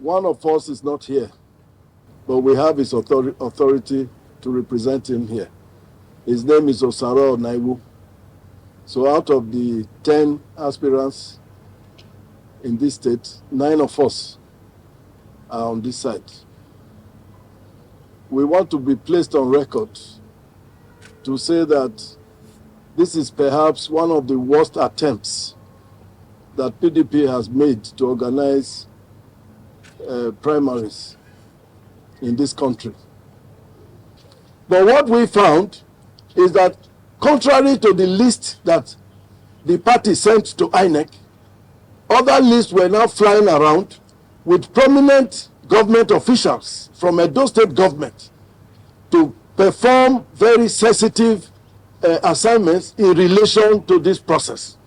one of us is not here, but we have his authority to represent him here. His name is Osaro Naiwu. So out of the 10 aspirants in this state, 9 of us are on this side. We want to be placed on record to say that this is perhaps one of the worst attempts that PDP has made to organize primaries in this country. But what we found is that contrary to the list that the party sent to INEC, other lists were now flying around with prominent government officials from Edo State government to perform very sensitive assignments in relation to this process.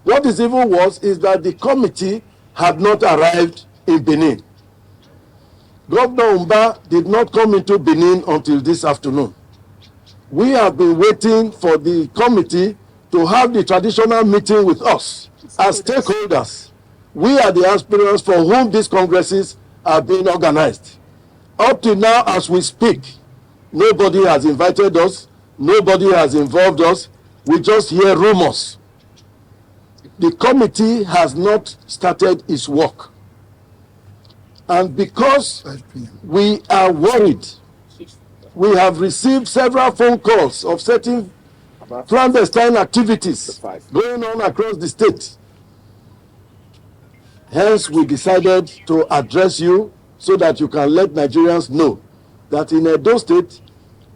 What is even worse is that the committee had not arrived in Benin. Governor Ubah did not come into Benin until this afternoon. We have been waiting for the committee to have the traditional meeting with us as stakeholders. We are the aspirants for whom these congresses are being organized. Up to now, as we speak, nobody has invited us, nobody has involved us. We just hear rumors. The committee has not started its work. And because we are worried, we have received several phone calls of certain clandestine activities going on across the state. Hence, we decided to address you so that you can let Nigerians know that in Edo State,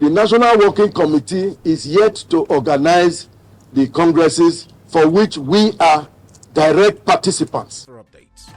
the National Working Committee is yet to organize the congresses for which we are direct participants. For updates.